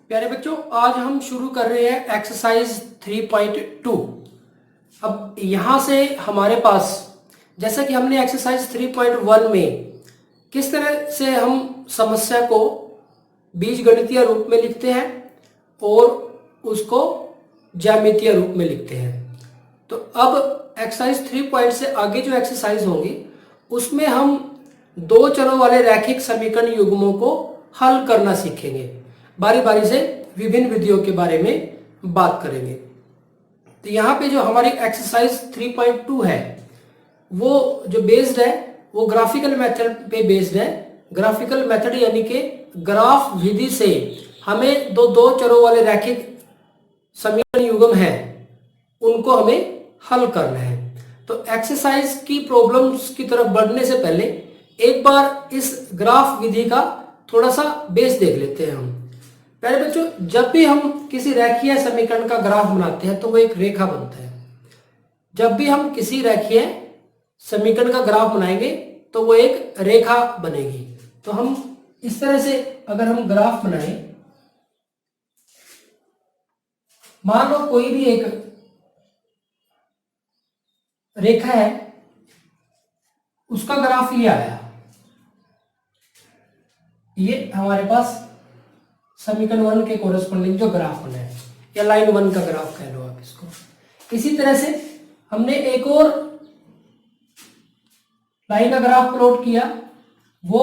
प्यारे बच्चों, आज हम शुरू कर रहे हैं एक्सरसाइज 3.2। अब यहाँ से हमारे पास, जैसा कि हमने एक्सरसाइज 3.1 में किस तरह से हम समस्या को बीजगणितीय रूप में लिखते हैं और उसको ज्यामितीय रूप में लिखते हैं, तो अब एक्सरसाइज 3 से आगे जो एक्सरसाइज होंगी उसमें हम दो चरों वाले रैखिक समीकरण युग्मों को हल करना सीखेंगे। बारी बारी से विभिन्न विधियों के बारे में बात करेंगे। तो यहाँ पे जो हमारी एक्सरसाइज 3.2 है वो जो बेस्ड है वो ग्राफिकल मेथड पे बेस्ड है। ग्राफिकल मेथड यानी कि ग्राफ विधि से हमें दो चरों वाले रैखिक समीकरण युग्म है उनको हमें हल करना है। तो एक्सरसाइज की प्रॉब्लम्स की तरफ बढ़ने से पहले एक बार इस ग्राफ विधि का थोड़ा सा बेस देख लेते हैं हम। पहले बच्चों, जब भी हम किसी रेखीय समीकरण का ग्राफ बनाते हैं तो वो एक रेखा बनता है। जब भी हम किसी रेखीय समीकरण का ग्राफ बनाएंगे तो वो एक रेखा बनेगी। तो हम इस तरह से अगर हम ग्राफ बनाएं, मान लो कोई भी एक रेखा है, उसका ग्राफ ये आया, ये हमारे पास समीकरण 1 के कोरेस्पोंडिंग जो ग्राफ बना है, या लाइन 1 का ग्राफ कह लो आप इसको। इसी तरह से हमने एक और लाइन का ग्राफ प्लॉट किया, वो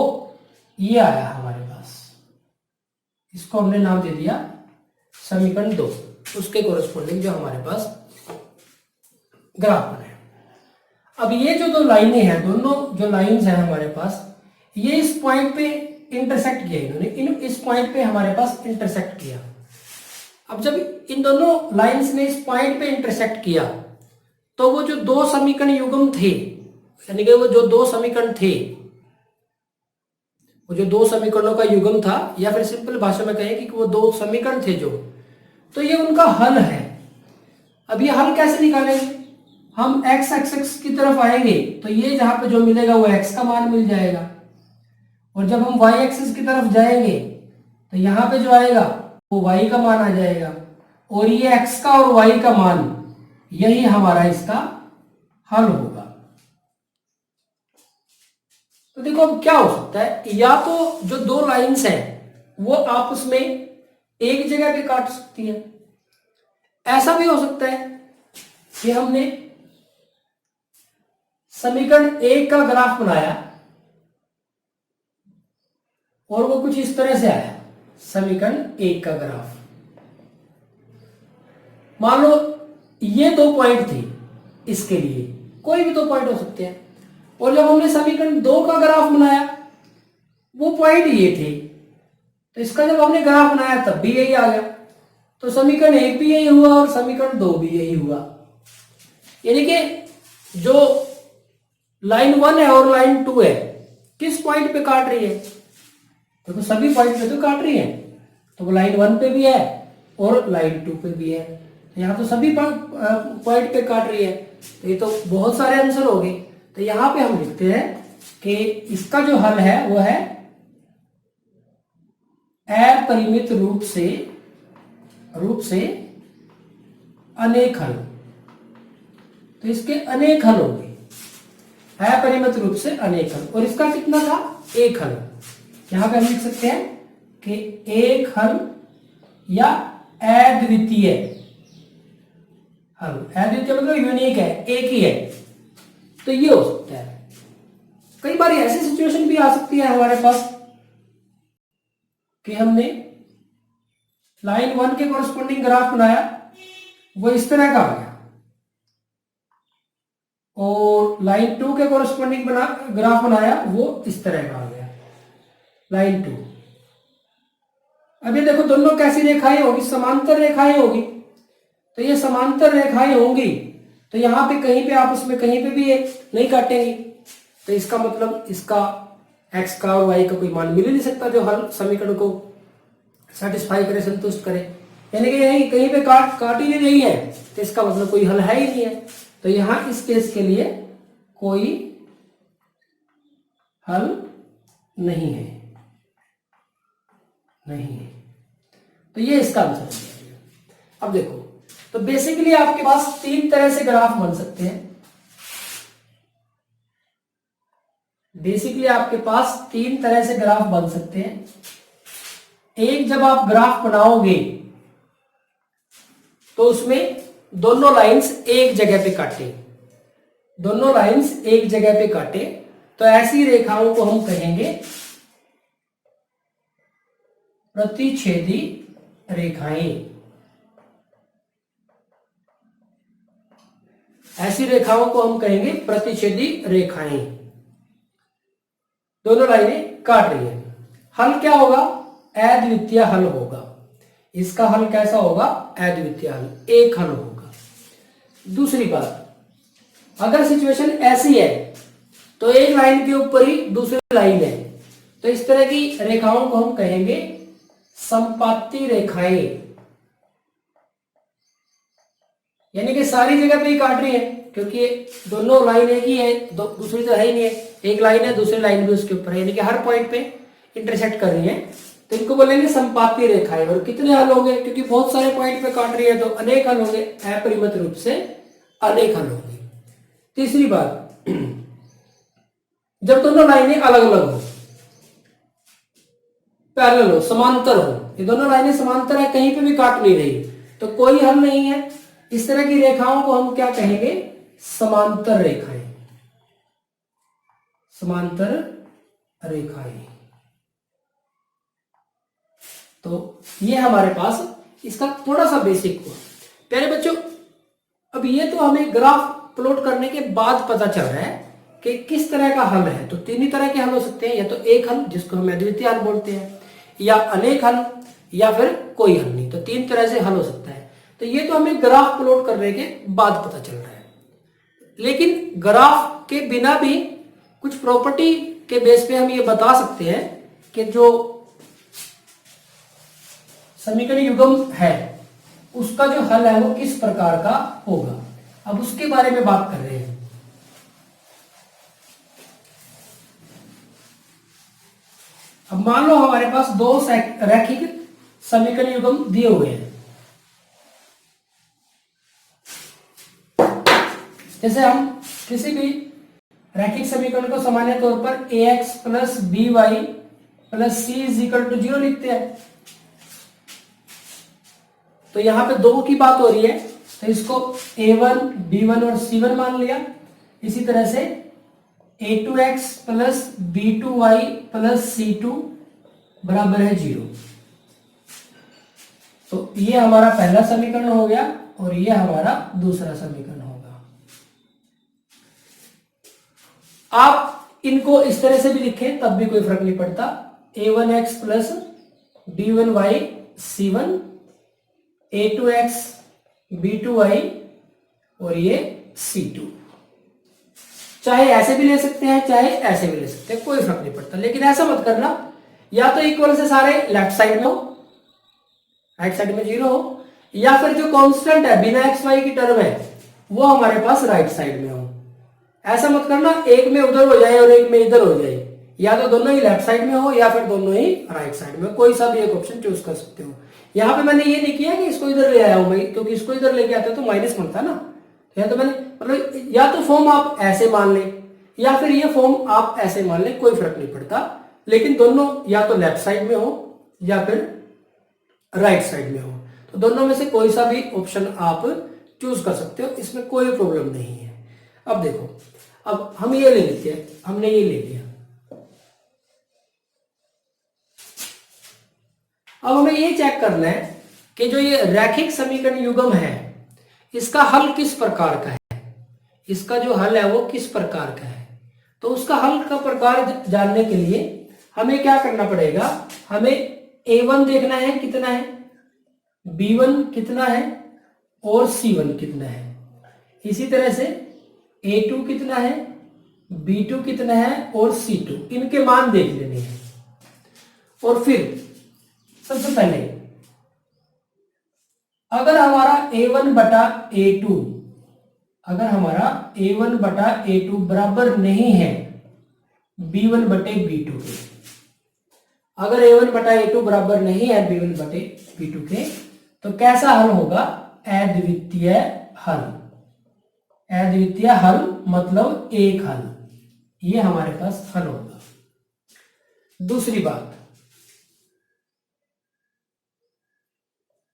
ये आया हमारे पास, इसको हमने नाम दे दिया समीकरण 2, उसके कोरेस्पोंडिंग जो हमारे पास ग्राफ बना है। अब ये जो दो लाइनें हैं, दोनों जो लाइंस हैं हमारे पास, ये इस पॉइंट पे इंटरसेक्ट किया इन्होंने, इस पॉइंट पे हमारे पास इंटरसेक्ट किया। अब जब इन दोनों लाइंस ने इस पॉइंट पे इंटरसेक्ट किया तो वो जो दो समीकरण युग्म थे, यानी कि वो जो दो समीकरण थे, वो जो दो समीकरणों का युग्म था, या फिर सिंपल भाषा में कहें कि वो दो समीकरण थे जो, तो ये उनका हल है। अब ये हल कैसे निकालेंगे? हम x एक्सिस की तरफ आएंगे तो ये जहां पे जो मिलेगा वो x का मान मिल जाएगा, और जब हम y एक्सिस की तरफ जाएंगे तो यहाँ पे जो आएगा वो y का मान आ जाएगा, और ये x का और y का मान, यही हमारा इसका हल होगा। तो देखो अब क्या हो सकता है, या तो जो दो लाइंस हैं वो आपस में एक जगह पे काट सकती है। ऐसा भी हो सकता है कि हमने समीकरण 1 का ग्राफ बनाया और वो कुछ इस तरह से आया, समीकरण 1 का ग्राफ। मान लो ये दो पॉइंट थे, इसके लिए कोई भी दो पॉइंट हो सकते हैं, और जब हमने समीकरण 2 का ग्राफ बनाया वो पॉइंट ये थे, तो इसका जब हमने ग्राफ बनाया तब भी यही आ गया। तो समीकरण 1 भी यही हुआ और समीकरण 2 भी यही हुआ। यानी कि जो लाइन 1 है और लाइन 2 है, किस पॉइंट पे काट रही है? तो सभी पॉइंट पे तो काट रही है, तो वो लाइन 1 पे भी है और लाइन 2 पे भी है। यहाँ तो सभी पॉइंट पे काट रही है, तो ये तो बहुत सारे आंसर हो गए। तो यहाँ पे हम लिखते हैं कि इसका जो हल है वो है अपरिमित रूप से अनेक हल। तो इसके अनेक हल होंगे, अपरिमित रूप से अनेक हल, और इसका कितना था? एक हल। यहां पे हम लिख सकते हैं कि एक हल या अद्वितीय हल। अद्वितीय मतलब यूनिक है, एक ही है, तो ये हो सकता है। कई बार ऐसी सिचुएशन भी आ सकती है हमारे पास कि हमने लाइन 1 के कोरेस्पोंडिंग ग्राफ बनाया, वो इस तरह का आ गया, और लाइन 2 के कोरेस्पोंडिंग ग्राफ बनाया वो इस तरह का आ गया, लाइन 2। अब ये देखो दोनों कैसी रेखाएं होगी? समांतर रेखाएं होगी। तो ये समांतर रेखाएं होंगी तो यहाँ पे कहीं पे आपस में कहीं पे भी ये नहीं काटेंगी, तो इसका मतलब इसका x का और y का कोई मान मिल ही नहीं सकता जो हल समीकरण को सेटिस्फाई करे, संतुष्ट करे। यानी कि यही कहीं पे काट ही नहीं रही है, तो इसका मतलब कोई हल है ही नहीं है। तो यहाँ इस केस के लिए कोई हल नहीं है। तो ये इसका आंसर हो जाएगा। अब देखो, तो बेसिकली आपके पास तीन तरह से ग्राफ बन सकते हैं। बेसिकली आपके पास तीन तरह से ग्राफ बन सकते हैं। एक, जब आप ग्राफ बनाओगे तो उसमें दोनों लाइंस एक जगह पे काटे, दोनों लाइंस एक जगह पे काटे, तो ऐसी रेखाओं को हम कहेंगे प्रतिच्छेदी रेखाएं। ऐसी रेखाओं को हम कहेंगे प्रतिच्छेदी रेखाएं। दोनों लाइनें काट रही है। हल क्या होगा? अद्वितीय हल होगा। इसका हल कैसा होगा? अद्वितीय हल, एक हल होगा। दूसरी बात, अगर सिचुएशन ऐसी है तो एक लाइन के ऊपर ही दूसरी लाइन है, तो इस तरह की रेखाओं को हम कहेंगे संपाती रेखाएं। यानी कि सारी जगह पे ही काट रही है, क्योंकि दोनों लाइन एक ही है, दूसरी तो है ही नहीं है। एक लाइन है, दूसरी लाइन भी उसके ऊपर है, यानी कि हर पॉइंट पे इंटरसेक्ट कर रही है, तो इनको बोलेंगे संपाती रेखाएं। और कितने हल होंगे? क्योंकि बहुत सारे पॉइंट पे काट रही है तो अनेक हल होंगे, अपरिमित रूप से अनेक हल होंगे। तीसरी बात, जब दोनों लाइनें अलग अलग हो, पैरेलल हो, समांतर हो, ये दोनों लाइनें समांतर है, कहीं पे भी काट नहीं रही, तो कोई हल नहीं है। इस तरह की रेखाओं को हम क्या कहेंगे? समांतर रेखाएं। समांतर रेखाएं। तो ये हमारे पास इसका थोड़ा सा बेसिक हुआ। प्यारे बच्चों, अब ये तो हमें ग्राफ प्लॉट करने के बाद पता चल रहा है कि किस तरह का हल है। तो तीन ही तरह के हल हो सकते हैं, या तो एक हल जिसको हम अद्वितीय हल बोलते हैं, या अनेक हल, या फिर कोई हल नहीं। तो तीन तरह से हल हो सकता है। तो ये तो हमें ग्राफ प्लॉट करने के बाद पता चल रहा है। लेकिन ग्राफ के बिना भी कुछ प्रॉपर्टी के बेस पे हम ये बता सकते हैं कि जो समीकरण युग्म है उसका जो हल है वो किस प्रकार का होगा। अब उसके बारे में बात कर रहे हैं। अब मान लो हमारे पास दो रैखिक समीकरण युग्म दिए हुए हैं। जैसे हम किसी भी रैखिक समीकरण को सामान्य तौर पर ax plus b y plus c is equal to 0 लिखते हैं। तो यहां पे दो की बात हो रही है, तो इसको a1, b1 और c1 मान लिया। इसी तरह से a2x plus b2y plus c2 बराबर है 0। तो ये हमारा पहला समीकरण हो गया और ये हमारा दूसरा समीकरण होगा। आप इनको इस तरह से भी लिखें तब भी कोई फर्क नहीं पड़ता। a1x plus b1y c1, a2x b2y और ये c2। चाहे ऐसे भी ले सकते हैं, चाहे ऐसे भी ले सकते हैं, कोई फर्क नहीं पड़ता। लेकिन ऐसा मत करना, या तो इक्वल से सारे लेफ्ट साइड में हो, राइट साइड में 0 हो, या फिर जो कांस्टेंट है बिना एक्स वाई की टर्म है वो हमारे पास राइट साइड में हो। ऐसा मत करना एक में उधर हो जाए और एक में इधर हो जाए। या तो दोनों ही लेफ्ट साइड में हो या फिर दोनों ही राइट साइड में, कोई सा भी एक ऑप्शन चूज कर सकते हो। यहाँ पे मैंने ये नहीं किया कि इसको इधर ले आया हूं मैं, क्योंकि इसको इधर लेके आते तो माइनस बनता ना। या तो मैंने मतलब या तो फॉर्म आप ऐसे मान लें या फिर ये फॉर्म आप ऐसे मान लें, कोई फर्क नहीं पड़ता। लेकिन दोनों या तो लेफ्ट साइड में हो या फिर राइट साइड में हो, तो दोनों में से कोई सा भी ऑप्शन आप चूज कर सकते हो, इसमें कोई प्रॉब्लम नहीं है। अब देखो, अब हम ये ले लेते हैं, हमने ये ले लिया। अब हमें ये चेक करना है कि जो ये रैखिक समीकरण युग्म है इसका हल किस प्रकार का है। इसका जो हल है वो किस प्रकार का है। तो उसका हल का प्रकार जानने के लिए हमें क्या करना पड़ेगा, हमें a1 देखना है कितना है, b1 कितना है और c1 कितना है। इसी तरह से a2 कितना है, b2 कितना है और c2, इनके मान देख लेने हैं। और फिर सबसे पहले अगर हमारा a1 बटा a2, अगर हमारा a1 बटा a2 बराबर नहीं है b1 बटे b2 के, अगर a1 बटा a2 बराबर नहीं है b1 बटे b2 के, तो कैसा हल होगा? अद्वितीय हल। अद्वितीय हल मतलब एक हल, ये हमारे पास हल होगा। दूसरी बात,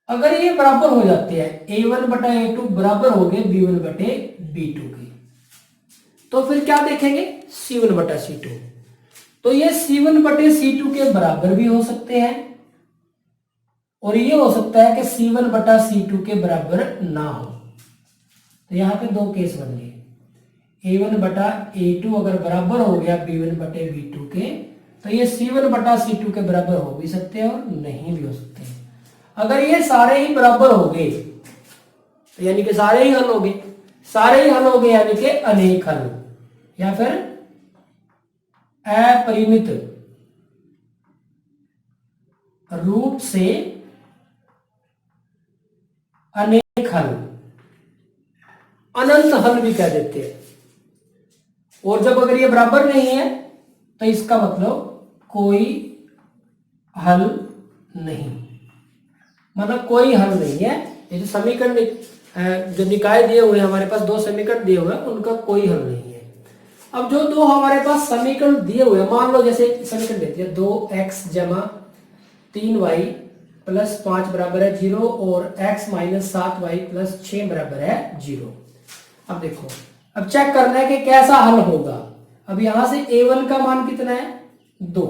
अगर ये बराबर हो जाते हैं, a1 बटा a2 बराबर हो गए b1 बटे b2 के, तो फिर क्या देखेंगे? c1 बटा c2। तो ये c1 बटे c2 के बराबर भी हो सकते हैं, और ये हो सकता है कि c1 बटा c2 के बराबर ना हो। तो यहां पे दो केस बन गए। a1 बटा a2 अगर बराबर हो गया b1 बटे b2 के, तो ये c1 बटा c2 के बराबर हो भी सकते हैं और नहीं भी हो सकते हैं। अगर ये सारे ही बराबर हो गए, तो यानी कि सारे ही हल हो गए। सारे ही हल हो गए यानी कि अनेक हल, या फिर अपरिमित रूप से अनेक हल, अनंत हल भी कह देते हैं। और जब अगर ये बराबर नहीं है, तो इसका मतलब कोई हल नहीं, मतलब कोई हल नहीं है। ये जो समीकरण जो निकाय दिए हुए हैं, हमारे पास दो समीकरण दिए हुए हैं, उनका कोई हल नहीं है। अब जो दो हमारे पास समीकरण दिए हुए हैं, मान लो जैसे समीकरण देती है 2x जमा 3y प्लस 5 बराबर है 0 और x माइनस 7y प्लस 6 बराबर है 0। अब देखो, अब चेक करना है कि कैसा हल होगा। अब यहां से a1 का मान कितना है? 2,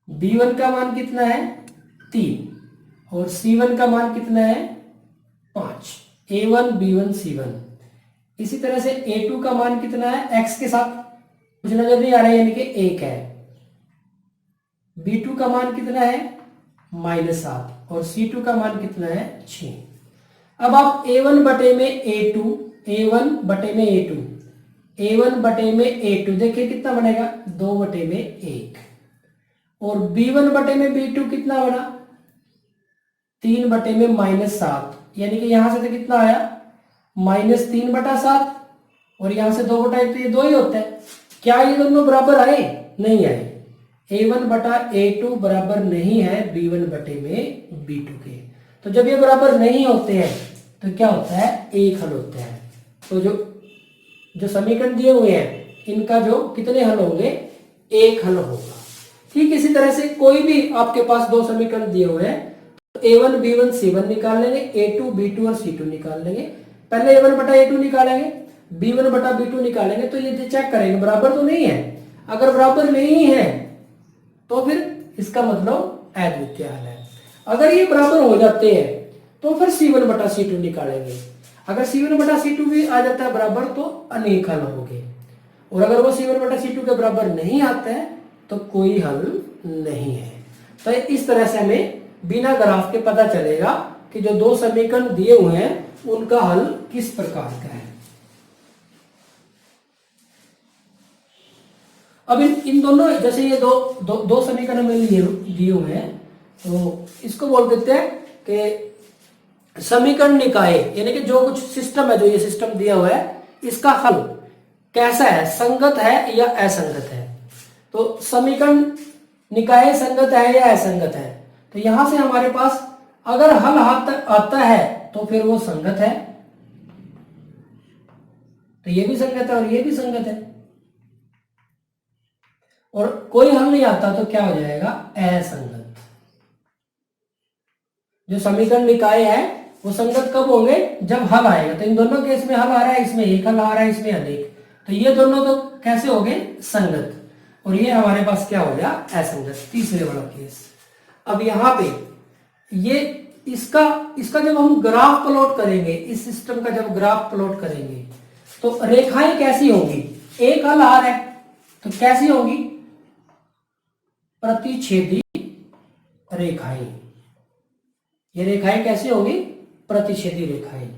b1 का मान कितना है? 3 और c1 का मान कितना है? 5। a1 b1 c1। इसी तरह से a2 का मान कितना है? x के साथ कुछ नजर नहीं आ रहा है, यानी कि 1 है। b2 का मान कितना है? -7 और c2 का मान कितना है? 6। अब आप a1 बटे में a2, a1 बटे में a2, a1 बटे में a2 देखिए कितना बनेगा? 2 बटे में 1। और b1 बटे में b2 कितना बना? 3 बटे में -7, यानी कि यहां से तो कितना आया? -3 बटा 7, और यहां से 2 बटा 1, तो ये 2 ही होता है। क्या ये दोनों बराबर आए? नहीं आए। a1 बटा a2 बराबर नहीं है b1 बटे में b2 के। तो जब ये बराबर नहीं होते हैं, तो क्या होता है? एक हल होता है। तो जो समीकरण दिए हुए हैं, इनका जो कितने हल होंगे? एक हल होगा। ठीक इसी तरह से कोई भी आपके पास दो समीकरण दिए हुए हैं, तो a1 b1 c1 निकाल लेंगे, a2 b2 और c2 निकाल लेंगे। पहले a1 बटा a2 निकालेंगे, b1 बटा b2 निकालेंगे, तो ये चेक करेंगे बराबर तो नहीं है। अगर बराबर नहीं है, तो फिर इसका मतलब अद्वितीय हल है। अगर ये बराबर हो जाते हैं, तो फिर c1 बटा c2 निकालेंगे। अगर c1 बटा c2 भी आ जाता है बराबर, तो अनेक हल होंगे। और अगर वो c1 बटा c2 के बराबर नहीं आते हैं, तो कोई हल नहीं है। तो इस तरह से हमें बिना ग्राफ के पता चलेगा कि जो दो समीकरण दिए हुए हैं, उनका हल किस प्रकार का है। अब इन दोनों, जैसे ये दो समीकरण हमें दिए हुए हैं, तो इसको बोल देते हैं कि समीकरण निकाय, यानी कि जो कुछ सिस्टम है, जो ये सिस्टम दिया हुआ है, इसका हल कैसा है? संगत है या असंगत है? तो समीकरण निकाय संगत है या असंगत है? तो यहां से हमारे पास अगर हल आता है, तो फिर वो संगत है। तो ये भी संगत है और ये भी संगत है। और कोई हल नहीं आता, तो क्या हो जाएगा? असंगत। जो समीकरण निकाय है, वो संगत कब होंगे? जब हल आएगा। तो इन दोनों केस में हल आ रहा है, इसमें एक हल आ रहा है, इसमें अनेक, तो ये दोनों तो कैसे हो गए? संगत। और ये हमारे पास क्या हो गया? असंगत। तीसरे वाला केस। अब यहां पे ये इसका जब हम ग्राफ प्लॉट करेंगे, इस सिस्टम का जब ग्राफ प्लॉट करेंगे, तो रेखाएं कैसी होंगी? एक हल आ रहा है, तो कैसी होंगी? प्रतिच्छेदी रेखाएं। ये रेखाएं कैसी होंगी? प्रतिच्छेदी रेखाएं।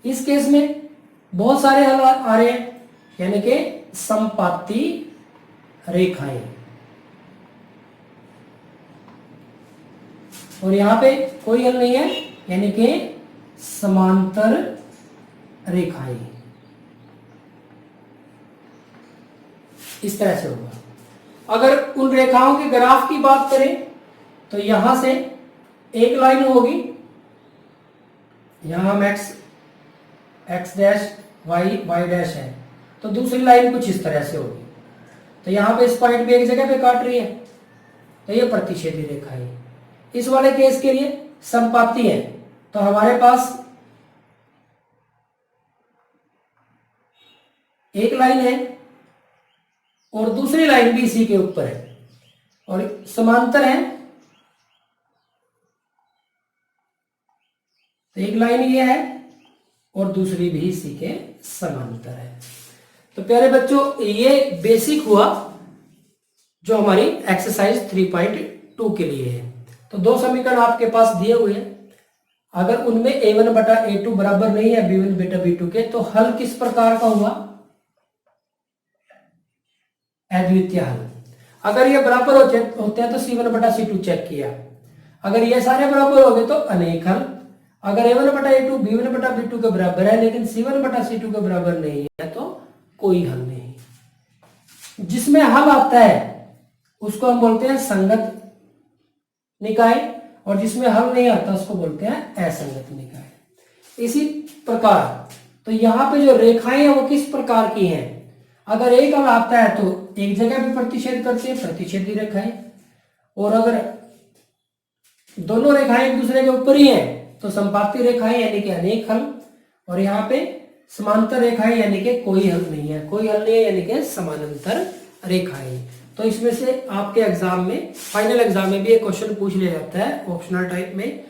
इस केस में बहुत सारे हल आ रहे हैं, यानी कि संपाती रेखाएं। और यहां पे कोई हल नहीं है, यानी कि समांतर रेखाएं। इस तरह से होगा। अगर उन रेखाओं के ग्राफ की बात करें तो यहां से एक लाइन होगी, यहां हम एक्स डैश वाई डैश है, तो दूसरी लाइन कुछ इस तरह से होगी। तो यहां पे इस पॉइंट पे एक जगह पे काट रही है, तो ये प्रतिच्छेदी रेखा है। इस वाले केस के लिए संपाती है, तो हमारे पास एक लाइन है और दूसरी लाइन भी इसी के ऊपर है और समांतर है। तो एक लाइन ये है और दूसरी भी इसी के समांतर है। तो प्यारे बच्चों, ये बेसिक हुआ जो हमारी एक्सरसाइज 3.2 के लिए है। तो दो समीकरण आपके पास दिए हुए हैं, अगर उनमें a1 बटा a2 बराबर नहीं है b1 बेटा b2 के, तो हल किस प्रकार का हुआ? अद्वितीय हल। अगर ये बराबर होते हैं तो c1 बटा c2 चेक किया, अगर ये सारे बराबर हो गए तो अनेक हल। अगर a1 बटा a2 b1 बटा b2 के बराबर है लेकिन c1 बटा c2 के बराबर नहीं है तो कोई हल नहीं। जिसमें हल आता है उसको हम बोलते हैं संगत निकाय और जिसमें हल नहीं आता उसको बोलते हैं असंगत निकाय। इसी प्रकार तो यहाँ पे जो रेखाएं हैं वो किस प्रकार की हैं? अगर एक हल आता है तो एक जगह भी प्रतिच्छेद करते हैं, प्रतिच्छेदी रेखाएं, और अगर दोनों रेखाएं एक दूसरे के ऊपर ही हैं तो संपाती रेखाएं यानी कि अनेक हल, और यहाँ पे समांतर रेखाएं यानी कि कोई हल नहीं है। कोई हल नहीं है यानी कि समानांतर रेखाएं। तो इसमें से आपके एग्जाम में, फाइनल एग्जाम में भी एक क्वेश्चन पूछ लिया जाता है ऑप्शनल टाइप में,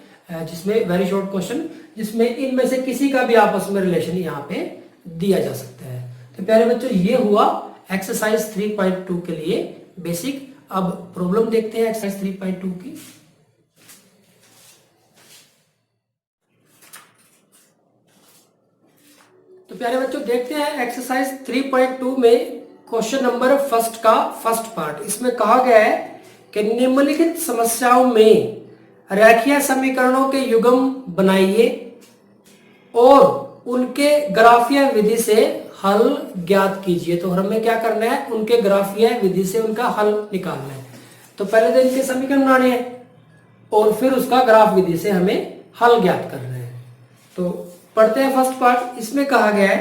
जिसमें वेरी शॉर्ट क्वेश्चन, जिसमें इनमें से किसी का भी आपस में रिलेशन यहाँ पे दिया जा सकता है। तो प्यारे बच्चों, ये हुआ एक्सरसाइज 3.2 के लिए बेसिक। अब प्रॉब्लम देखते हैं एक्सरसाइज 3.2 की। तो प्यारे बच्चों, देखते हैं एक्सरसाइज 3.2 में क्वेश्चन नंबर फर्स्ट का फर्स्ट पार्ट। इसमें कहा गया है कि निम्नलिखित समस्याओं में रेखीय समीकरणों के युग्म बनाइए और उनके ग्राफीय विधि से हल ज्ञात कीजिए। तो हमें क्या करना है? उनके ग्राफीय विधि से उनका हल निकालना है। तो पहले तो इनके समीकरण बनाने हैं और फिर उसका ग्राफ विधि से हमें हल ज्ञात करना है। तो पढ़ते हैं फर्स्ट पार्ट। इसमें कहा गया है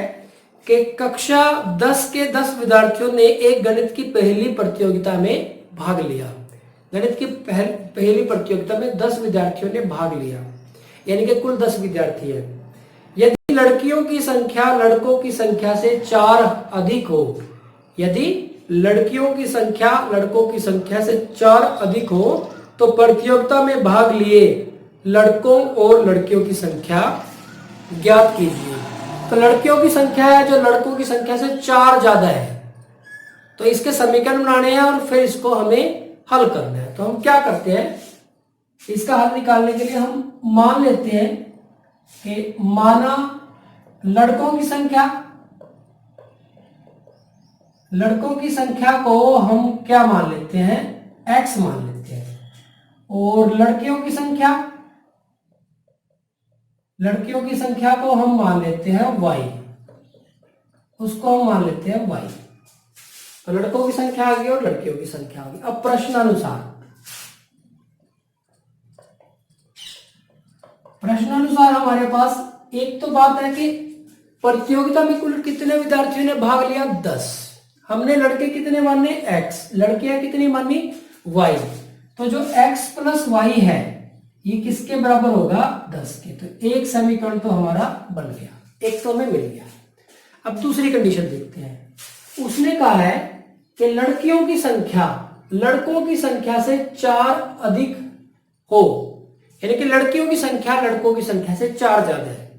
कि कक्षा 10 के 10 विद्यार्थियों ने एक गणित की पहली प्रतियोगिता में भाग लिया। गणित की पहली प्रतियोगिता में 10 विद्यार्थियों ने भाग लिया, यानी कि कुल 10 विद्यार्थी है। यदि लड़कियों की संख्या लड़कों की संख्या से 4 अधिक हो, यदि लड़कियों की संख्या लड़कों की संख्या से 4 अधिक हो तो प्रतियोगिता में भाग लिए लड़कों और लड़कियों की संख्या ज्ञात कीजिए। तो लड़कियों की संख्या है जो लड़कों की संख्या से 4 ज्यादा है, तो इसके समीकरण बनाने हैं और फिर इसको हमें हल करना है। तो हम क्या करते हैं, इसका हल निकालने के लिए हम मान लेते हैं कि माना लड़कों की संख्या को हम क्या मान लेते हैं? x मान लेते हैं, और लड़कियों की संख्या को हम मान लेते हैं y, उसको हम मान लेते हैं y। तो लड़कों की संख्या आ गई और लड़कियों की संख्या आ गई। अब प्रश्नानुसार हमारे पास एक तो बात है कि प्रतियोगिता में कुल कितने विद्यार्थियों ने भाग लिया? 10। हमने लड़के कितने माने? x, लड़कियां कितनी मानी? y। तो जो x प्लस y है ये किसके बराबर होगा? 10 के। तो एक समीकरण तो हमारा बन गया, एक तो हमें मिल गया। अब दूसरी कंडीशन देखते हैं। उसने कहा है कि लड़कियों की संख्या लड़कों की संख्या से 4 अधिक हो, यानी कि लड़कियों की संख्या लड़कों की संख्या से 4 ज्यादा है,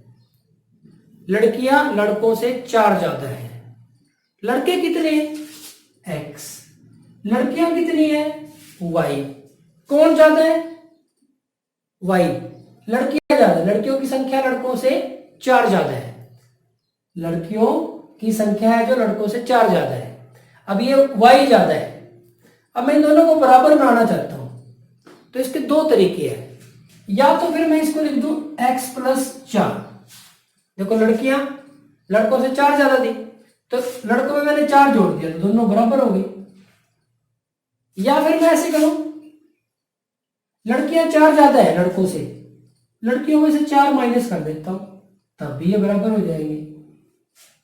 लड़कियां लड़कों से 4 ज्यादा है। लड़के कितने हैं? x। लड़कियां कितनी है? y। कौन ज्यादा है? y। लड़कियां ज्यादा, लड़कियों की संख्या लड़कों से 4 ज्यादा है, लड़कियों की संख्या है जो लड़कों से 4 ज्यादा है। अब ये y ज्यादा है। अब मैं इन दोनों को बराबर बनाना चाहता हूं, तो इसके दो तरीके हैं। या तो फिर मैं इसको लिख दूं x प्लस 4। देखो लड़कियां लड़कों से 4 ज्यादा थी, तो लड़कों में मैंने 4 जोड़ दिया तो दोनों बराबर हो गए। या फिर मैं ऐसे करूं, लड़कियां 4 ज्यादा है लड़कों से, लड़कियों में से 4 माइनस कर देता हूं, तब भी ये बराबर हो जाएंगे।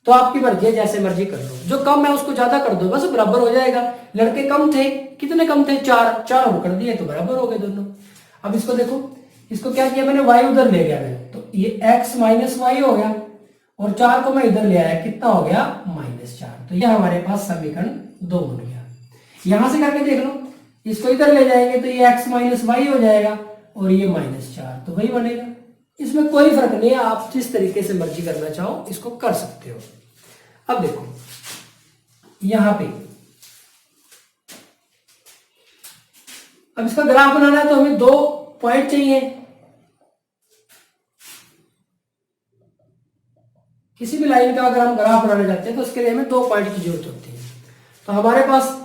तो आपकी मर्जी है, जैसे मर्जी कर लो, जो कम है उसको ज्यादा कर दो, बस बराबर हो जाएगा। लड़के कम थे, कितने कम थे? 4, 4 और कर दिए तो बराबर हो गए दोनों। अब इसको देखो, इसको क्या किया मैंने, y उधर ले गया मैं, तो ये x माइनस वाई हो गया, और 4 को मैं इधर ले आया, कितना हो गया? -4। तो ये हमारे पास समीकरण 2 बन गया। यहां से करके देख लो, इसको इधर ले जाएंगे तो ये x माइनस वाई हो जाएगा, और ये -4, तो वही बनेगा। इसमें कोई फर्क नहीं है, आप जिस तरीके से मर्जी करना चाहो इसको कर सकते हो। अब देखो यहां पे, अब इसका ग्राफ बनाना है तो हमें 2 पॉइंट चाहिए। किसी भी लाइन का अगर हम ग्राफ बनाना चाहते हैं तो उसके लिए हमें 2 पॉइंट की जरूरत होती है। तो हमारे पास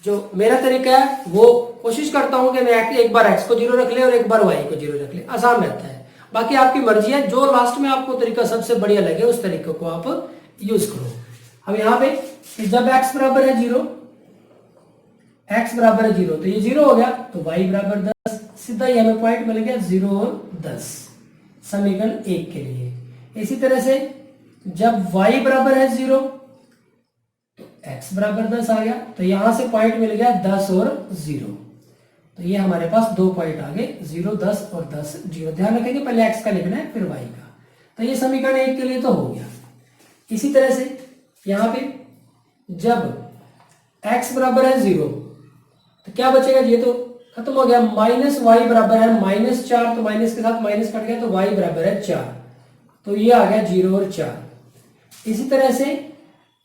जो मेरा तरीका है वो कोशिश करता हूं कि मैं एक बार x को 0 रख ले और एक बार y को 0 रख ले, आसान रहता है। बाकी आपकी मर्जी है, जो लास्ट में आपको तरीका सबसे बढ़िया लगे उस तरीके को आप यूज करो। अब यहाँ पे जब x बराबर है 0, x बराबर है 0 तो ये 0 हो गया, तो y बराबर 10, सीधा ही हमें पॉइंट मिल गया 0 और 10 समीकरण 1 के लिए। इसी तरह से जब y बराबर है 0 तो x बराबर 10 आ गया, तो यहां से पॉइंट मिल गया 10 और 0, तो ये हमारे पास 2 पॉइंट आ गए, 0, 10 और 10, 0। ध्यान रखेंगे पहले x का लिखना है फिर y का। तो ये समीकरण 1 के लिए तो हो गया। इसी तरह से यहां पे जब x बराबर है 0 तो क्या बचेगा? ये तो खत्म हो गया। -y बराबर है -4, तो माइनस के साथ माइनस कट गया, तो y बराबर है 4, तो ये आ गया 0 और 4। इसी तरह से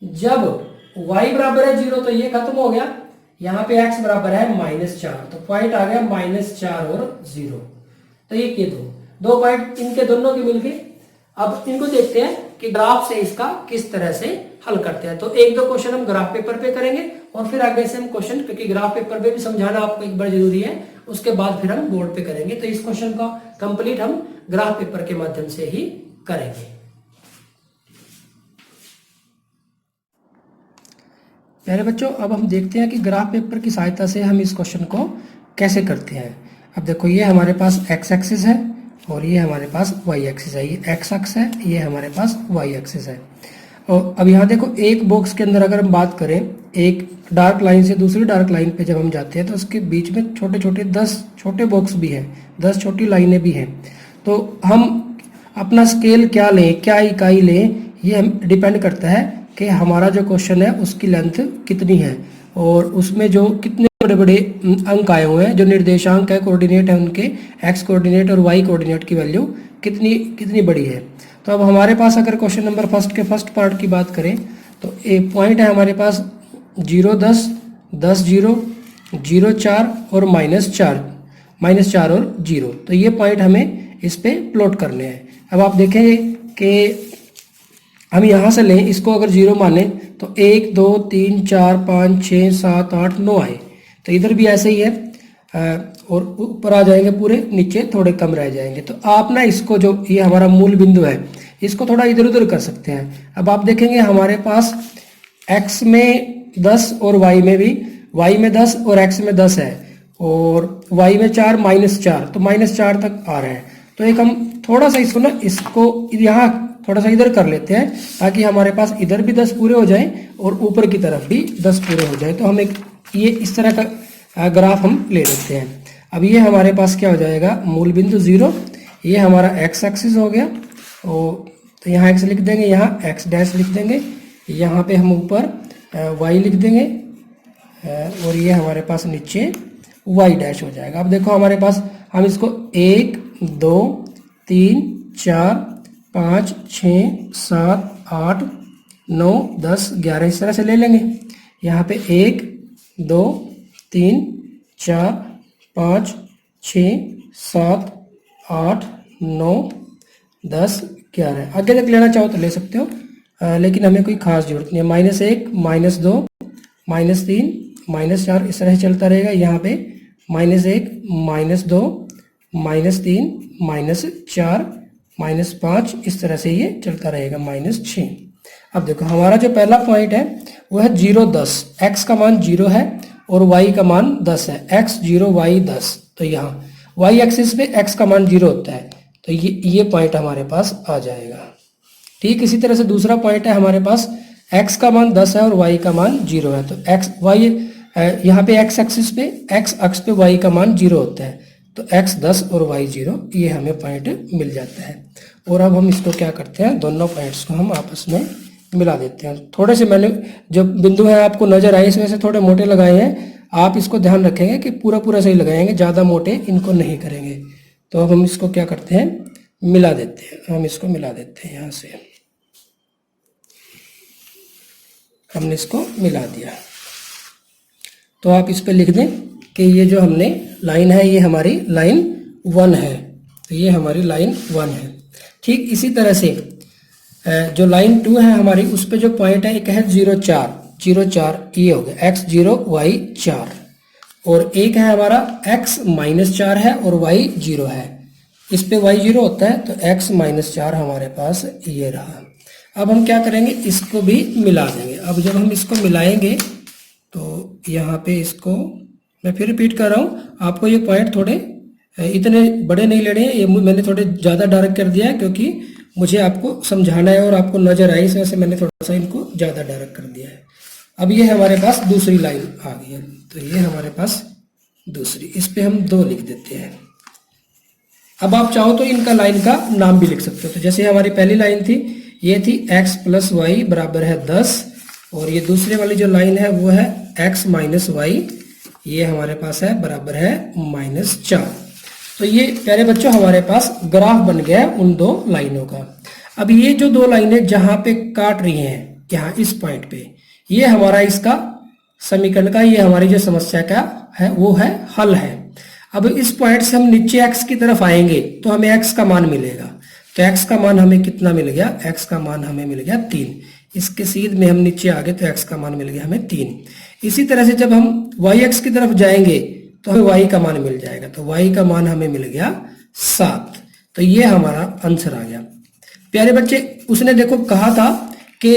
जब y बराबर है 0 तो ये खत्म हो गया, यहाँ पे x बराबर है -4, तो पॉइंट आ गया -4 और 0। तो ये के दो पॉइंट इनके दोनों के मिल गए। अब इनको देखते हैं कि ग्राफ से इसका किस तरह से हल करते हैं। तो 1-2 क्वेश्चन हम ग्राफ पेपर पे करेंगे और फिर आगे से हम क्वेश्चन, क्योंकि ग्राफ पेपर पे भी समझाना आपको एक बड़ा जरूरी है, उसके बाद फिर हम बोर्ड पे करेंगे। तो इस क्वेश्चन का कंप्लीट हम ग्राफ पेपर के माध्यम से ही करेंगे। प्यारे बच्चों, अब हम देखते हैं कि ग्राफ पेपर की सहायता से हम इस क्वेश्चन को कैसे करते हैं। अब देखो ये हमारे पास x एक्सिस है और ये हमारे पास y एक्सिस है, ये x अक्ष है, ये हमारे पास y एक्सिस है। और अब यहाँ देखो एक बॉक्स के अंदर अगर हम बात करें, एक डार्क लाइन से दूसरी डार्क लाइन पे जब हम जाते हैं तो उसके बीच में छोटे छोटे 10 छोटे बॉक्स भी हैं, 10 छोटी लाइनें भी हैं। तो हम अपना स्केल क्या लें, क्या इकाई लें, ये हम डिपेंड करता है कि हमारा जो क्वेश्चन है उसकी लेंथ कितनी है और उसमें जो कितने बड़े बड़े अंक आए हुए हैं, जो निर्देशांक है, कोऑर्डिनेट है, उनके x कोऑर्डिनेट और y कोऑर्डिनेट की वैल्यू कितनी बड़ी है। तो अब हमारे पास अगर क्वेश्चन नंबर फर्स्ट के फर्स्ट पार्ट की बात करें तो एक पॉइंट है हमारे पास 0, 10, 10, 0, 0, 4 और -4 और 0। तो ये पॉइंट हमें इस पे प्लॉट करने हैं। अब आप देखेंगे कि हम यहाँ से लें, इसको अगर 0 माने तो 1, 2, 3, 4, 5, 6, 7, 8, 9 आए। तो इधर भी ऐसे ही है और ऊपर आ जाएंगे पूरे, नीचे थोड़े कम रह जाएंगे। तो आप ना इसको, जो ये हमारा मूल बिंदु है, इसको थोड़ा इधर उधर कर सकते हैं। अब आप देखेंगे हमारे पास x में 10 और y में भी, y में 10 और x में 10 है और y में 4, -4, तो -4 तक आ रहे हैं। तो एक हम थोड़ा सा इसको ना, इसको यहाँ थोड़ा सा इधर कर लेते हैं ताकि हमारे पास इधर भी 10 पूरे हो जाएं और ऊपर की तरफ भी 10 पूरे हो जाए। तो हम एक ये इस तरह का ग्राफ हम ले लेते हैं। अब ये हमारे पास क्या हो जाएगा, मूल बिंदु 0, ये हमारा x एक्सिस हो गया, और तो यहाँ x लिख देंगे, यहाँ x डैश लिख देंगे, यहाँ पे हम ऊपर y लिख देंगे और ये हमारे पास नीचे y डैश हो जाएगा। अब देखो हमारे पास, हम इसको 1, 2, 3, 4, 5, 6, 7, 8, 9, 10, 11 इस तरह से ले लेंगे। यहाँ पे 1, 2, 3, 4, 5, 6, 7, 8, 9, 10, 11 आगे तक लेना चाहो तो ले सकते हो, लेकिन हमें कोई खास जरूरत नहीं है। -1, -2, -3, -4 इस तरह से चलता रहेगा। यहाँ पे -1, -2, -3, -4, -5 इस तरह से ये चलता रहेगा, -6। अब देखो हमारा जो पहला पॉइंट है वो है 0 10, x का मान 0 है और y का मान 10 है, x 0 y 10। तो यहाँ y एक्सिस पे x का मान 0 होता है, तो ये पॉइंट हमारे पास आ जाएगा। ठीक इसी तरह से दूसरा पॉइंट है हमारे पास x का मान 10 है और y का मान 0 है, तो x y यहाँ पे x एक्सिस पे x अक्ष पे y का मान 0 होता है, तो x 10 और y 0, ये हमें पॉइंट मिल जाता है। और अब हम इसको क्या करते हैं, दोनों पॉइंट्स को हम आपस में मिला देते हैं। थोड़े से मैंने जो बिंदु है आपको नजर आए इसमें से थोड़े मोटे लगाए हैं, आप इसको ध्यान रखेंगे कि पूरा पूरा सही लगाएंगे, ज़्यादा मोटे इनको नहीं करेंगे। तो अब हम इसको क्या करते हैं, मिला देते हैं। हम इसको मिला देते हैं, यहाँ से हमने इसको मिला दिया। तो आप इस पे लिख दें कि ये जो हमने लाइन है ये हमारी लाइन 1 है, तो ये हमारी लाइन 1 है। ठीक इसी तरह से जो लाइन 2 है हमारी, उस पे जो पॉइंट है एक है 0 4, 0 4 ये हो गया x 0 y 4, और एक है हमारा x -4 है और y 0 है, इस पे y 0 होता है, तो x -4 हमारे पास ये रहा। अब हम क्या करेंगे, इसको भी मिला देंगे। अब जब हम इसको मिलाएंगे तो यहाँ पे इसको मैं फिर रिपीट कर रहा हूँ, आपको ये पॉइंट थोड़े इतने बड़े नहीं लेने हैं, ये मैंने थोड़े ज़्यादा डार्क कर दिया है क्योंकि मुझे आपको समझाना है और आपको नजर आई, इस वजह से मैंने थोड़ा सा इनको ज़्यादा डार्क कर दिया है। अब ये हमारे पास दूसरी लाइन आ गई है, तो ये हमारे पास दूसरी, इस पे हम 2 लिख देते हैं। अब आप चाहो तो इनका लाइन का नाम भी लिख सकते हो। तो जैसे हमारी पहली लाइन थी, ये थी x + y बराबर है 10, और ये दूसरे वाली जो लाइन है वो है x - y, ये हमारे पास है बराबर है -4। तो ये प्यारे बच्चों हमारे पास ग्राफ बन गया है उन 2 लाइनों का। अब ये जो 2 लाइनें जहां पे काट रही हैं, यहाँ इस पॉइंट पे, ये हमारा इसका समीकरण का, ये हमारी जो समस्या का है वो है हल है। अब इस पॉइंट से हम नीचे x की तरफ आएंगे तो हमें x का मान मिलेगा, तो x का मान हमें कितना मिल गया, x का मान हमें मिल गया 3। इसके सीध में हम नीचे आ गए तो x का मान मिल गया हमें 3। इसी तरह से जब हम yx की तरफ जाएंगे तो हमें y का मान मिल जाएगा, तो y का मान हमें मिल गया 7। तो ये हमारा आंसर आ गया। प्यारे बच्चे, उसने देखो कहा था कि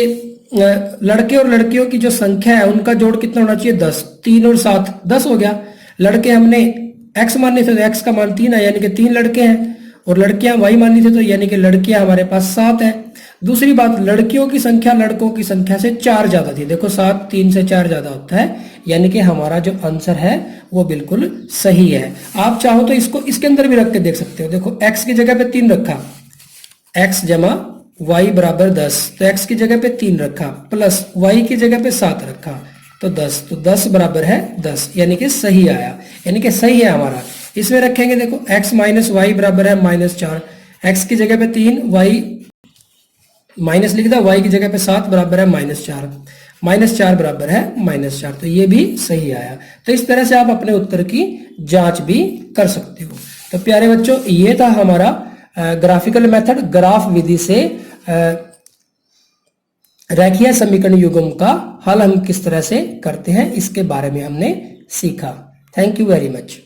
लड़के और लड़कियों की जो संख्या है उनका जोड़ कितना होना चाहिए, 10। 3 और 7 10 हो गया। लड़के हमने x मानने थे तो x का मान 3 है, यानी कि 3 लड़के हैं, और लड़कियां y माननी थे तो यानी कि लड़कियां हमारे पास 7 है। दूसरी बात, लड़कियों की संख्या लड़कों की संख्या से 4 ज्यादा थी। देखो 7 3 से 4 ज्यादा होता है, यानी कि हमारा जो आंसर है वो बिल्कुल सही है। आप चाहो तो इसको इसके अंदर भी रख के देख सकते हो। देखो x की जगह पे 3 रखा, x जमा y बराबर 10, तो x की जगह पे 3 रखा, प्लस y की जगह पे 7 रखा, तो 10, तो 10 बराबर है 10, यानी कि सही आया, यानी कि सही है हमारा। इसमें रखेंगे, देखो x - y बराबर है -4, x की जगह पे 3, y माइनस लिख दिया, y की जगह पे 7 बराबर है -4, -4 बराबर है -4, तो ये भी सही आया। तो इस तरह से आप अपने उत्तर की जांच भी कर सकते हो। तो प्यारे बच्चों, ये था हमारा ग्राफिकल मेथड, ग्राफ विधि से रेखीय समीकरण युग्म का हल हम किस तरह से करते हैं, इसके बारे में हमने सीखा। Thank you very much.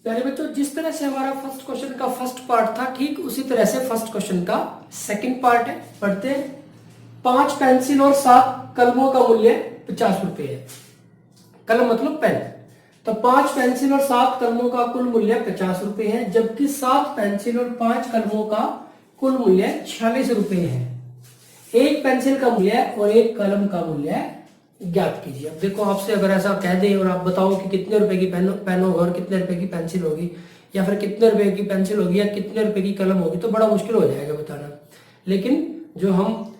प्यारे बच्चों, जिस तरह से हमारा फर्स्ट क्वेश्चन का फर्स्ट पार्ट था, ठीक उसी तरह से फर्स्ट क्वेश्चन का सेकंड पार्ट है। पढ़ते हैं। 5 पेंसिल और 7 कलमों का मूल्य 50 रुपए है। कलम मतलब पेन। तो 5 पेंसिल और 7 कलमों का कुल मूल्य 50 रुपए है, जबकि 7 पेंसिल और 5 कलमों का कुल मूल्य 46 रुपए है। एक पेंसिल का मूल्य और एक कलम का मूल्य ज्ञात कीजिए। अब देखो, आपसे अगर ऐसा कह दें और आप बताओ कि कितने रुपए की पेन होगा और कितने रुपए की पेंसिल होगी, या फिर कितने रुपए की पेंसिल होगी या कितने रुपए की कलम होगी, तो बड़ा मुश्किल हो जाएगा बताना। लेकिन जो हम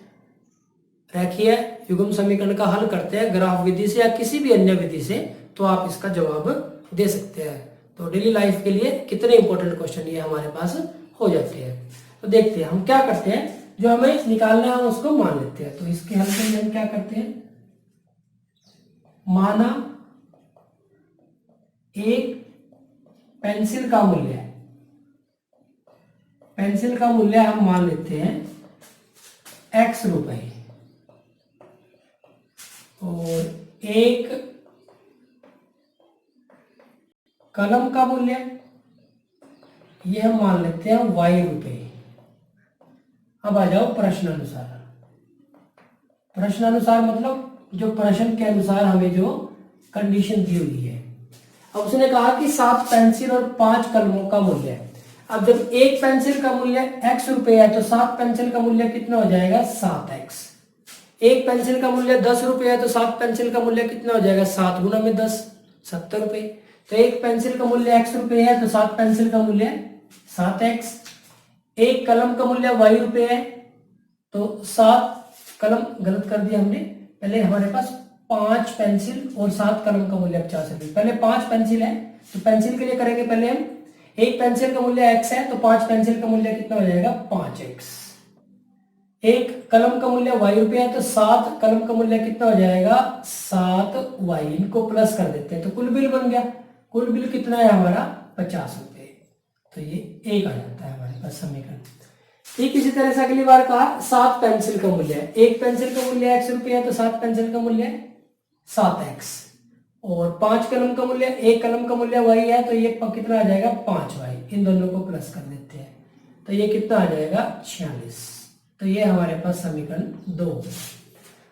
रेखीय युग्म समीकरण का हल करते हैं ग्राफ विधि से या किसी भी अन्य विधि से, तो आप इसका जवाब दे सकते हैं। तो डेली लाइफ के लिए कितने इंपॉर्टेंट क्वेश्चन ये हमारे पास हो जाते हैं। तो देखते हैं हम क्या करते हैं, जो हमें निकालना है उसको मान लेते हैं। तो इसके हल के लिए हम क्या करते हैं, माना एक पेंसिल का मूल्य, पेंसिल का मूल्य हम मान लेते हैं x रुपए, और एक कलम का मूल्य ये हम मान लेते हैं y रुपए। अब आ जाओ प्रश्नानुसार। प्रश्नानुसार मतलब जो प्रश्न के अनुसार हमें जो कंडीशन दी हुई है। अब उसने कहा कि 7 पेंसिल और 5 कलमों का मूल्य है। अब जब एक पेंसिल का मूल्य x रुपए है तो 7 पेंसिल का मूल्य कितना हो जाएगा 7x। एक पेंसिल का मूल्य 10 रुपए है तो 7 पेंसिल का मूल्य कितना हो जाएगा 7 गुना में 10, 70 रुपए। तो एक पेंसिल का मूल्य x रुपए है तो 7 पेंसिल का मूल्य 7x। एक कलम का मूल्य y रुपए है तो 7 कलम, गलत कर दिया हमने, पहले हमारे पास 5 पेंसिल और 7 कलम का मूल्य 50 रुपए। पहले 5 पेंसिल है तो पेंसिल के लिए करेंगे पहले हम, एक पेंसिल का मूल्य x है तो 5 पेंसिल का मूल्य कितना हो जाएगा 5x। एक कलम का मूल्य y रुपए है तो 7 कलम का मूल्य कितना हो जाएगा 7y। इनको प्लस कर देते हैं तो कुल बिल बन गया। कुल बिल कितना है हमारा 50 रुपए। तो ये एक आ जाता है हमारे पास समीकरण। ठीक इसी तरह से अगली बार कहा 7 पेंसिल का मूल्य है, एक पेंसिल का मूल्य x रुपए है तो 7 पेंसिल का मूल्य 7x। और 5 कलम का मूल्य, एक कलम का मूल्य y है तो ये कितना आ जाएगा 5y। इन दोनों को प्लस कर देते हैं तो ये कितना आ जाएगा 46। तो ये हमारे पास समीकरण 2।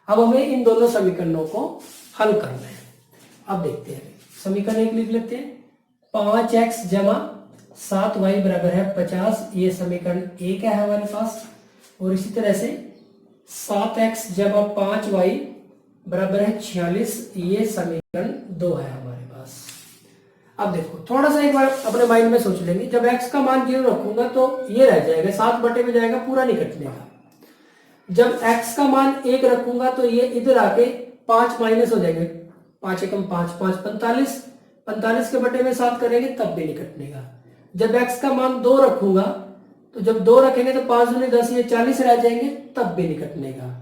अब हमें इन दोनों समीकरणों को हल करना है। अब देखते हैं, समीकरण 1 लिख लेते हैं, 5x जमा 7y बराबर है 50। ये समीकरण 1 है हमारे पास। और इसी तरह से 7x जमा 5y बराबर है 46। ये समीकरण 2 है हमारे पास। अब देखो थोड़ा सा एक बार अपने माइंड में सोच लेंगे, जब x का मान 0 रखूंगा तो ये रह जाएगा 7 बटे में जाएगा, पूरा नहीं कटने का। जब x का मान 1 रखूंगा तो ये इधर आके 5 माइनस हो जाएंगे, 5 एकम 5, 5 45, 45 के बटे में 7 करेंगे तब भी नहीं कटने का। जब x का मान 2 रखूंगा तो जब 2 रखेंगे तो 5 दूनी 10, ये 40 रह जाएंगे तब भी नहीं कटने का।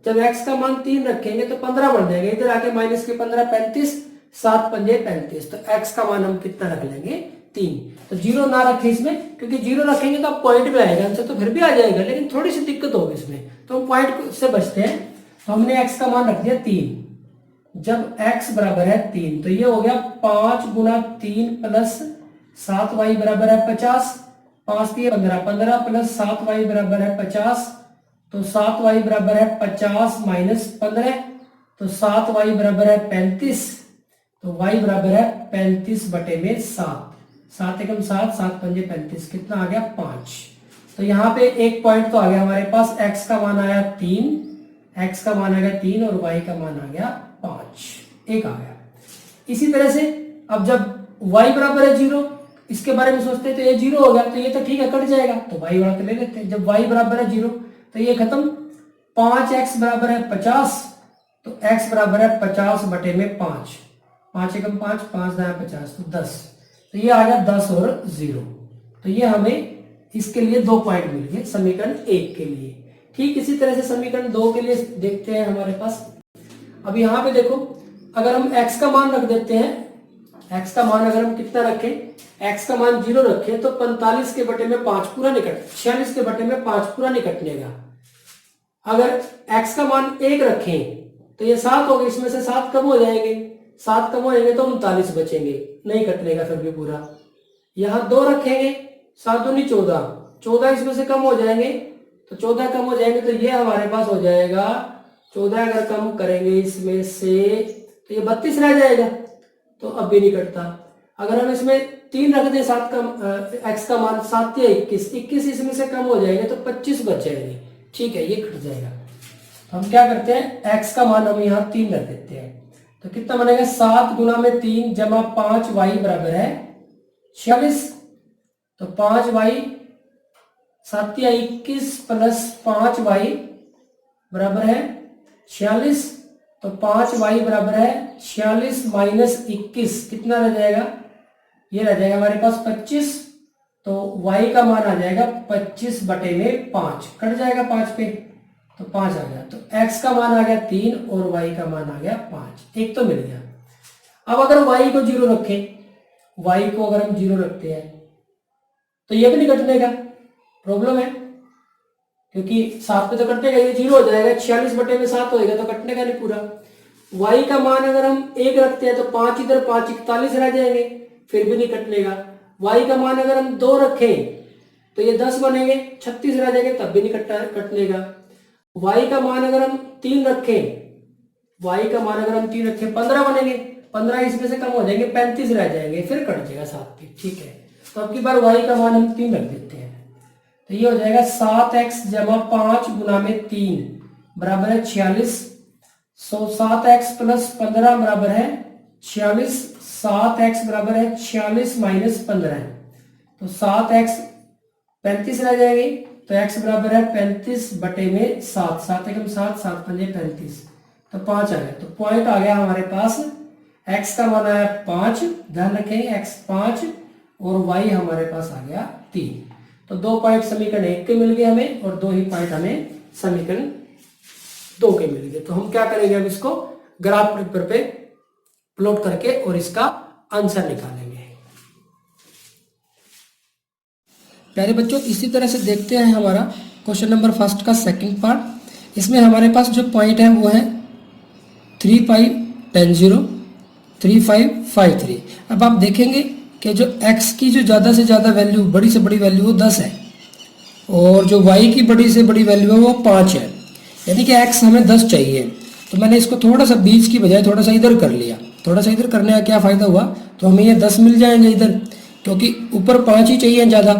जब x का मान 3 रखेंगे तो 15 बढ़ जाएंगे, इधर आके माइनस के 15, 35, 7 पंजे 35। तो x का मान हम कितना रख लेंगे 3। तो 0 ना रखें इसमें, क्योंकि 0 रखेंगे तो पॉइंट में आएगा आंसर, तो फिर भी आ जाएगा लेकिन थोड़ी सी दिक्कत होगी इसमें, तो हम पॉइंट से बचते हैं। तो हमने x का मान रख दिया 3। जब x बराबर है 3 तो ये हो गया 5 गुना 3 प्लस 7y बराबर है 50। 5 3 15, 15 प्लस 7y बराबर है 50। तो 7y बराबर है 50 माइनस 15, तो 7y बराबर है 35। तो y बराबर है 35 बटे में 7, 7 एकम 7, 7 पंजे 35, कितना आ गया 5। तो यहाँ पे एक पॉइंट तो आ गया हमारे पास, x का मान आया 3, x का मान आ गया 3 और y का मान आ गया 5, एक आ गया। इसी तरह से अब जब y बराबर है 0, इसके बारे में सोचते हैं तो ये 0 हो गया तो ये तो ठीक है कट जाएगा, तो y वाला तो ले लेते हैं। जब y बराबर है 0 तो ये खत्म। 5x बराबर है 50 तो x बराबर है 50 बटे में 5, 5 एकम 5, 5 दाया 50 तो 10। तो ये आ गया 10 और 0। तो ये हमें इसके लिए 2 पॉइंट मिल गए समीकरण 1 के लिए। ठीक इसी तरह से समीकरण 2 के लिए देखते हैं हमारे पास। अब यहाँ पे देखो, अगर हम x का मान रख देते हैं, x का मान अगर हम कितना रखें, x का मान 0 रखें तो 45 के बटे में 5 पूरा नहीं कट, 46 के बटे में 5 पूरा नहीं कटने का। अगर x का मान 1 रखें तो ये 7 हो गए, इसमें से 7 कम हो जाएंगे, 7 कम हो जाएंगे तो 39 बचेंगे, नहीं कटने का फिर भी पूरा। यहाँ 2 रखेंगे, 7 दूनी 14, 14 इसमें से कम हो जाएंगे, तो 14 कम हो जाएंगे तो ये हमारे पास हो जाएगा 14। अगर कम करेंगे इसमें से तो ये 32 रह जाएगा, तो अब भी नहीं कटता। अगर हम इसमें 3 रख दें, 7 का x का मान 7 या 21, 21 इसमें से कम हो जाएंगे तो 25 बच जाएंगे, ठीक है ये कट जाएगा। तो हम क्या करते हैं, x का मान हम यहाँ 3 रख देते हैं, तो कितना बनेगा 7 गुना में 3 जमा 5y बराबर है 46। तो 5y 7 या 21 प्लस 5y बराबर है 46। तो 5y बराबर है 46 माइनस 21, कितना रह जाएगा, ये रह जाएगा हमारे पास 25। तो y का मान आ जाएगा 25 बटे में 5, कट जाएगा 5 पे तो 5 आ गया। तो x का मान आ गया 3 और y का मान आ गया 5, एक तो मिल गया। अब अगर y को 0 रखें, y को अगर हम 0 रखते हैं तो ये भी नहीं कटने का, प्रॉब्लम है, क्योंकि 7 पे तो कटने का, ये 0 हो जाएगा, 46 बटे में 7 होएगा तो कटने का नहीं पूरा। y का मान अगर हम 1 रखते हैं तो 5 इधर 5, 41 रह जाएंगे, फिर भी नहीं कटने का। y का मान अगर हम 2 रखें तो ये 10 बनेंगे, 36 रह जाएंगे तब भी नहीं कटने का। y का मान अगर हम 3 रखें, y का मान अगर हम 3 रखें 15 बनेंगे, 15 इसमें से कम हो जाएंगे 35 रह जाएंगे, फिर कट जाएगा 7 पे। ठीक है, तो अब की बार y का मान हम 3 रख देते हैं, तो ये हो जाएगा 7x जमा 5 गुना में 3 बराबर है 46। 7x प्लस 15 बराबर है 46। 7x बराबर है 46 माइनस 15, तो 7x 35 रह जाएंगे, तो x बराबर है 35 बटे में 7, 7 एकम 7, 7 पंजे 35, तो 5 आ गया। तो पॉइंट आ गया हमारे पास, x का मान आया 5, ध्यान रखें x 5 और y हमारे पास आ गया 3। तो 2 पॉइंट समीकरण 1 के मिल गए हमें और 2 ही पॉइंट हमें समीकरण 2 के मिल गए। तो हम क्या करेंगे, अब इसको ग्राफ पेपर पे प्लॉट करके और इसका आंसर निकालेंगे। प्यारे बच्चों, इसी तरह से देखते हैं हमारा क्वेश्चन नंबर फर्स्ट का सेकंड पार्ट। इसमें हमारे पास जो पॉइंट है वो है 3 5 10 0 3 5 5 3। अब आप देखेंगे कि जो x की जो ज़्यादा से ज़्यादा वैल्यू, बड़ी से बड़ी वैल्यू वो 10 है और जो y की बड़ी से बड़ी वैल्यू है वो 5 है, यानी कि x हमें 10 चाहिए। तो मैंने इसको थोड़ा सा बीच की बजाय थोड़ा सा इधर कर लिया। थोड़ा सा इधर करने का क्या फ़ायदा हुआ, तो हमें ये 10 मिल जाएंगे इधर, क्योंकि ऊपर 5 ही चाहिए ज़्यादा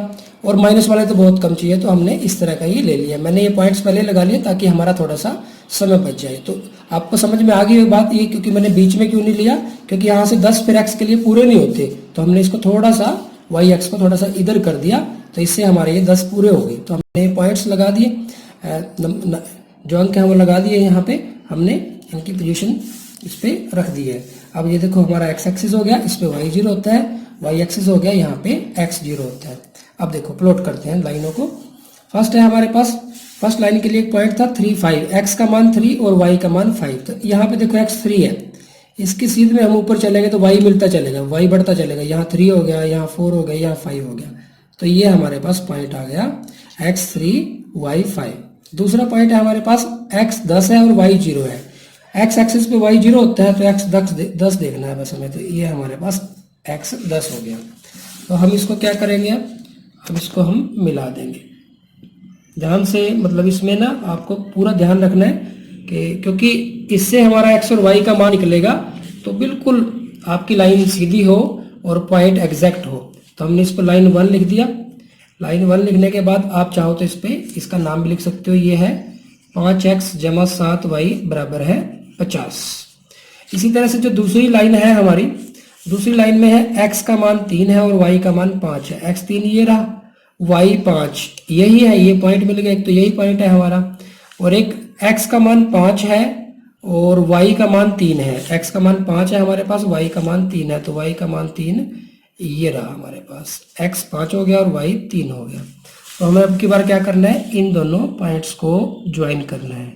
और माइनस वाले तो बहुत कम चाहिए, तो हमने इस तरह का ही ले लिया। मैंने ये पॉइंट्स पहले लगा लिए ताकि हमारा थोड़ा सा समय बच जाए। तो आपको समझ में आ गई बात ये, क्योंकि मैंने बीच में क्यों नहीं लिया, क्योंकि यहाँ से 10 फिर x के लिए पूरे नहीं होते, तो हमने इसको थोड़ा सा y x को थोड़ा सा इधर कर दिया, तो इससे हमारे ये 10 पूरे हो गए। तो हमने पॉइंट्स लगा दिए, जो अंक है वो लगा दिए, यहाँ पे हमने इनकी पोजीशन इस पे रख दी है। अब ये देखो हमारा x एक्सिस हो गया, इस पे y 0 होता है, y एक्सिस हो गया, यहाँ पे x 0 होता है। अब देखो प्लॉट करते हैं लाइनों को। फर्स्ट है हमारे पास, फर्स्ट लाइन के लिए एक पॉइंट था 3 5, x का मान 3 और y का मान 5। तो यहाँ पे देखो x 3 है, इसकी सीध में हम ऊपर चलेंगे तो y मिलता चलेगा, y बढ़ता चलेगा, यहाँ 3 हो गया, यहाँ 4 हो गया, यहाँ 5 हो गया। तो ये हमारे पास पॉइंट आ गया x 3 y 5। दूसरा पॉइंट है हमारे पास x 10 है और y 0 है। x एक्सिस पे y 0 होता है, तो x 10 देखना है बस हमें, तो ये हमारे पास x 10 हो गया। तो हम इसको क्या करेंगे, अब इसको हम मिला देंगे ध्यान से। मतलब इसमें ना आपको पूरा ध्यान रखना है कि क्योंकि इससे हमारा x और y का मान निकलेगा, तो बिल्कुल आपकी लाइन सीधी हो और पॉइंट एग्जैक्ट हो। तो हमने इस पर लाइन 1 लिख दिया। लाइन 1 लिखने के बाद आप चाहो तो इस पे इसका नाम भी लिख सकते हो, ये है 5x जमा 7y बराबर है 50। इसी तरह से जो दूसरी लाइन है हमारी, दूसरी लाइन में है x का मान 3 है और y का मान 5 है। x 3 ये रहा, y 5 यही है, ये पॉइंट मिल गया, एक तो यही पॉइंट है हमारा। और एक x का मान 5 है और y का मान 3 है। x का मान 5 है हमारे पास, y का मान 3 है, तो y का मान 3 ये रहा हमारे पास। x 5 हो गया और y 3 हो गया। तो हमें अब की बार क्या करना है, इन दोनों पॉइंट्स को ज्वाइन करना है।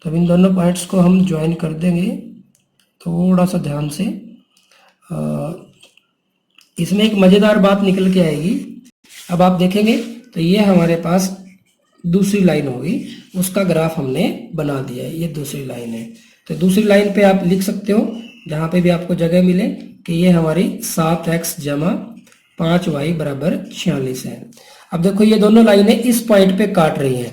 तो इन दोनों पॉइंट्स को हम ज्वाइन कर देंगे थोड़ा सा ध्यान से। इसमें एक मज़ेदार बात निकल के आएगी। अब आप देखेंगे तो ये हमारे पास दूसरी लाइन होगी, उसका ग्राफ हमने बना दिया है, ये दूसरी लाइन है। तो दूसरी लाइन पे आप लिख सकते हो, जहाँ पे भी आपको जगह मिले, कि ये हमारी 7x जमा 5y बराबर 46 है। अब देखो ये दोनों लाइनें इस पॉइंट पे काट रही हैं,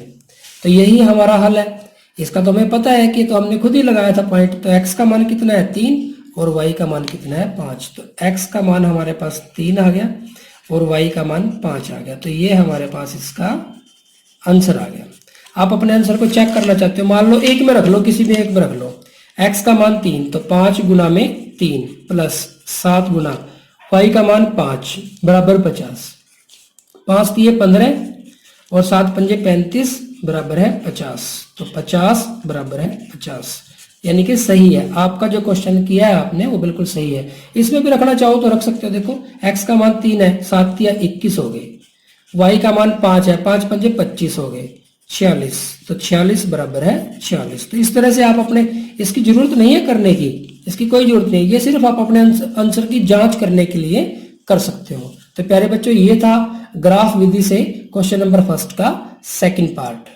तो यही हमारा हल है। इसका तो हमें पता है कि तो हमने खुद ही लगाया था पॉइंट। तो x का मान कितना है 3 और y का मान कितना है 5। तो x का मान हमारे पास 3 आ गया और y का मान 5 आ गया। तो ये हमारे पास इसका आंसर आ गया। आप अपने आंसर को चेक करना चाहते हो, मान लो एक में रख लो, किसी भी एक में रख लो। x का मान 3, तो 5 गुना में 3 प्लस 7 गुना y का मान 5 बराबर 50। 5 दिए 15 और 7 पंजे 35 बराबर है 50। तो 50 बराबर है 50, यानी कि सही है। आपका जो क्वेश्चन किया है आपने वो बिल्कुल सही है। इसमें भी रखना चाहो तो रख सकते हो। देखो x का मान 3 है, 7 या 21 हो गए, y का मान 5 है, 5 पंजे 25 हो गए 46। तो 46 बराबर है 46। तो इस तरह से आप अपने, इसकी जरूरत नहीं है करने की, इसकी कोई जरूरत नहीं, ये सिर्फ आप अपने आंसर की जांच करने के लिए कर सकते हो। तो प्यारे बच्चों, ये था ग्राफ विधि से क्वेश्चन नंबर फर्स्ट का सेकंड पार्ट।